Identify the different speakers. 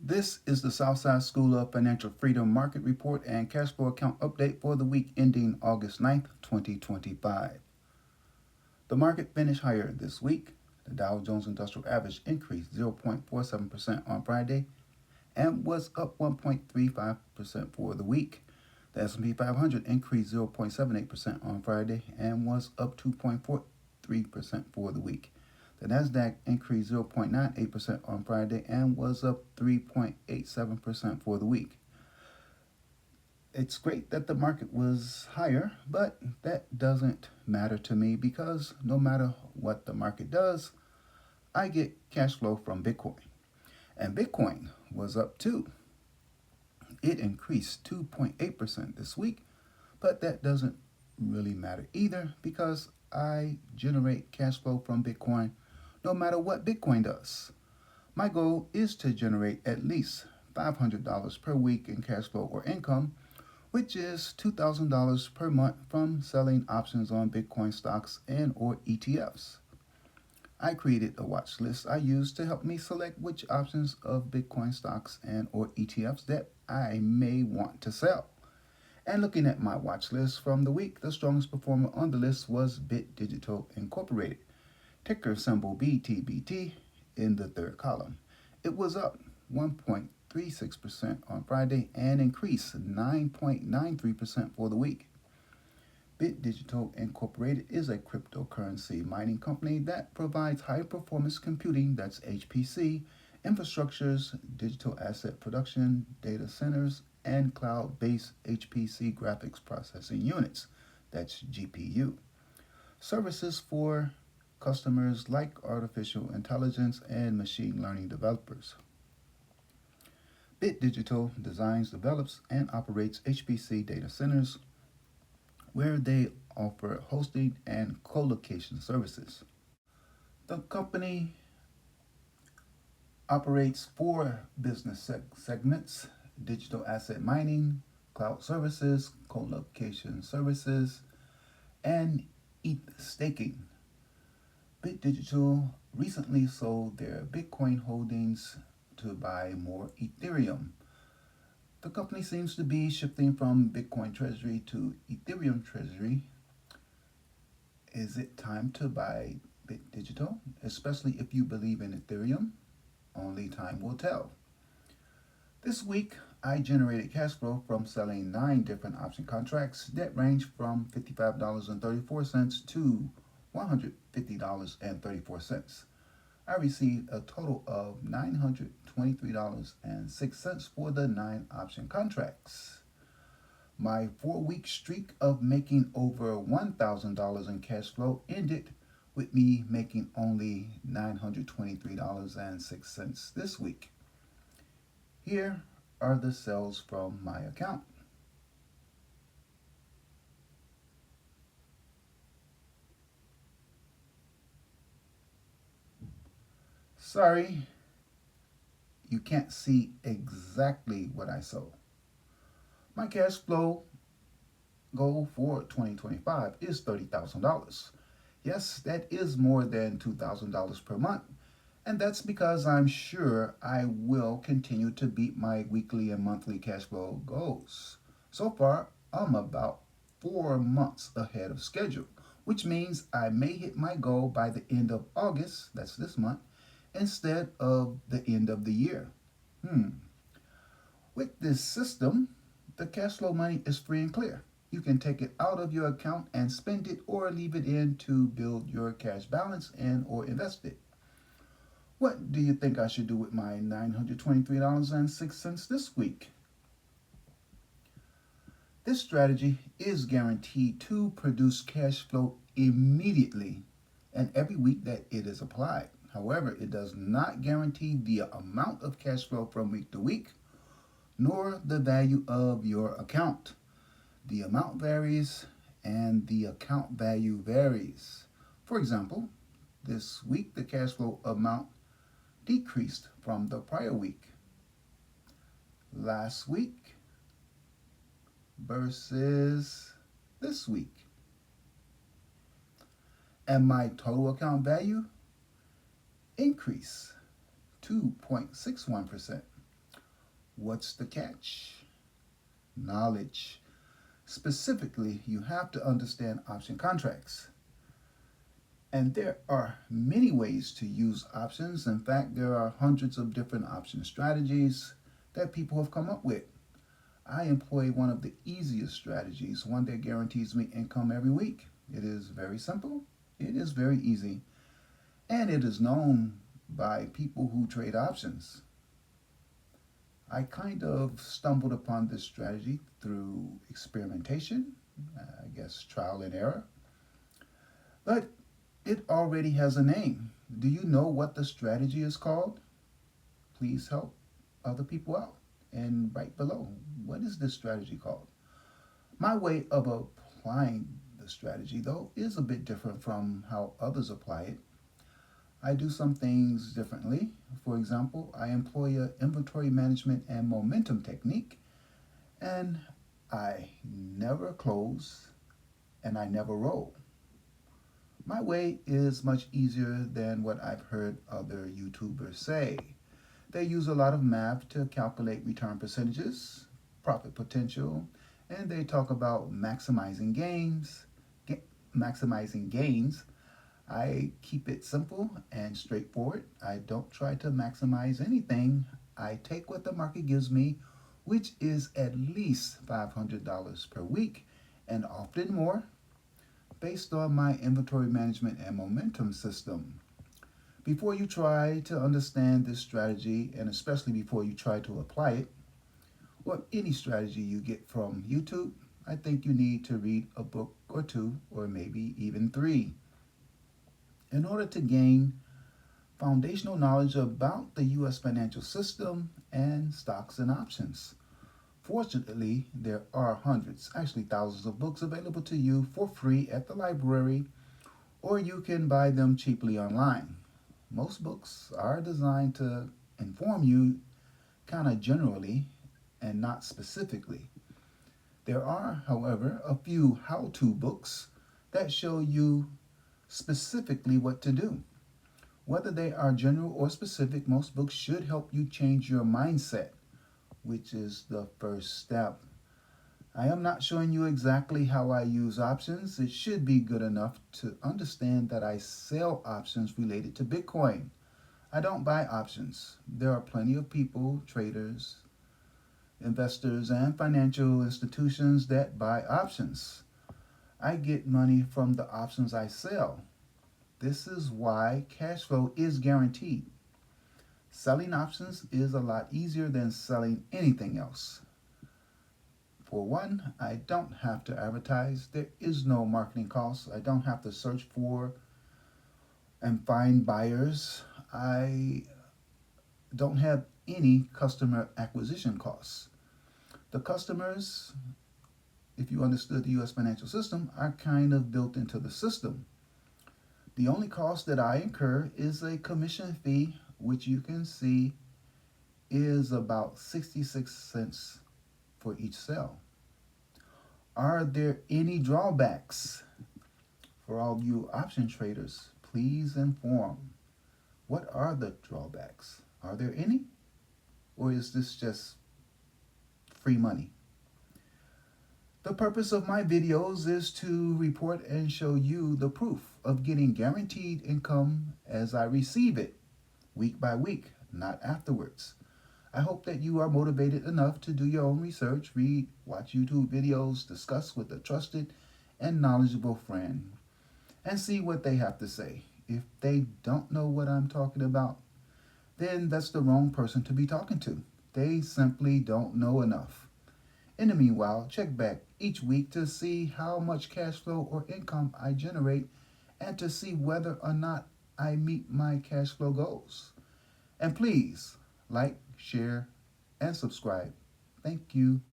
Speaker 1: This is the Southside School of Financial Freedom Market Report and Cash Flow Account Update for the week ending August 9th, 2025. The market finished higher this week. The Dow Jones Industrial Average increased 0.47% on Friday and was up 1.35% for the week. The S&P 500 increased 0.78% on Friday and was up 2.43% for the week. The Nasdaq increased 0.98% on Friday and was up 3.87% for the week. It's great that the market was higher, but that doesn't matter to me because no matter what the market does, I get cash flow from Bitcoin. And Bitcoin was up too. It increased 2.8% this week, but that doesn't really matter either because I generate cash flow from Bitcoin no matter what Bitcoin does. My goal is to generate at least $500 per week in cash flow or income, which is $2,000 per month from selling options on Bitcoin stocks and or ETFs. I created a watch list I use to help me select which options of Bitcoin stocks and or ETFs that I may want to sell. And looking at my watch list from the week, the strongest performer on the list was Bit Digital Incorporated, ticker symbol BTBT in the third column. It was up 1.36% on Friday and increased 9.93% for the week. Bit Digital Incorporated is a cryptocurrency mining company that provides high performance computing, that's HPC, infrastructures, digital asset production, data centers, and cloud based HPC graphics processing units, that's GPU. Services for customers like artificial intelligence and machine learning developers. Bit Digital designs, develops, and operates HPC data centers where they offer hosting and co-location services. The company operates four business segments: digital asset mining, cloud services, co-location services, and ETH staking. Bit Digital recently sold their Bitcoin holdings to buy more Ethereum. The company seems to be shifting from Bitcoin Treasury to Ethereum Treasury. Is it time to buy Bit Digital, especially if you believe in Ethereum? Only time will tell. This week, I generated cash flow from selling 9 different option contracts that range from $55.34 to $150.34. I received a total of $923.06 for the 9 option contracts. My 4-week streak of making over $1,000 in cash flow ended with me making only $923.06 this week. Here are the sales from my account. Sorry, you can't see exactly what I sold. My cash flow goal for 2025 is $30,000. Yes, that is more than $2,000 per month, and that's because I'm sure I will continue to beat my weekly and monthly cash flow goals. So far, I'm about 4 months ahead of schedule, which means I may hit my goal by the end of August, that's this month, instead of the end of the year. With this system, the cash flow money is free and clear. You can take it out of your account and spend it or leave it in to build your cash balance and or invest it. What do you think I should do with my $923.06 this week? This strategy is guaranteed to produce cash flow immediately and every week that it is applied. However, it does not guarantee the amount of cash flow from week to week, nor the value of your account. The amount varies and the account value varies. For example, this week the cash flow amount decreased from the prior week. Last week versus this week. And my total account value increased 2.61%. What's the catch? Knowledge. Specifically, you have to understand option contracts. And there are many ways to use options. In fact, there are hundreds of different option strategies that people have come up with. I employ one of the easiest strategies, one that guarantees me income every week. It is very simple, it is very easy, and it is known by people who trade options. I kind of stumbled upon this strategy through experimentation, I guess trial and error, but it already has a name. Do you know what the strategy is called? Please help other people out and write below. What is this strategy called? My way of applying the strategy, though, is a bit different from how others apply it. I do some things differently. For example, I employ a inventory management and momentum technique, and I never close and I never roll. My way is much easier than what I've heard other YouTubers say. They use a lot of math to calculate return percentages, profit potential, and they talk about maximizing gains. I keep it simple and straightforward. I don't try to maximize anything. I take what the market gives me, which is at least $500 per week and often more, based on my inventory management and momentum system. Before you try to understand this strategy, and especially before you try to apply it, or any strategy you get from YouTube, I think you need to read a book or two, or maybe even three, in order to gain foundational knowledge about the US financial system and stocks and options. Fortunately, there are hundreds, actually thousands of books available to you for free at the library, or you can buy them cheaply online. Most books are designed to inform you kind of generally and not specifically. There are, however, a few how to books that show you specifically what to do. Whether they are general or specific, most books should help you change your mindset, which is the first step. I am not showing you exactly how I use options. It should be good enough to understand that I sell options related to Bitcoin. I don't buy options. There are plenty of people, traders, investors, and financial institutions that buy options. I get money from the options I sell. This is why cash flow is guaranteed. Selling options is a lot easier than selling anything else. For one, I don't have to advertise. There is no marketing cost. I don't have to search for and find buyers. I don't have any customer acquisition costs. The customers, if you understood the US financial system, are kind of built into the system. The only cost that I incur is a commission fee, which you can see is about 66 cents for each sale. Are there any drawbacks? For all you option traders, please inform. What are the drawbacks? Are there any? Or is this just free money? The purpose of my videos is to report and show you the proof of getting guaranteed income as I receive it, week by week, not afterwards. I hope that you are motivated enough to do your own research, read, watch YouTube videos, discuss with a trusted and knowledgeable friend, and see what they have to say. If they don't know what I'm talking about, then that's the wrong person to be talking to. They simply don't know enough. In the meanwhile, check back each week to see how much cash flow or income I generate and to see whether or not I meet my cash flow goals. And please like, share, and subscribe. Thank you.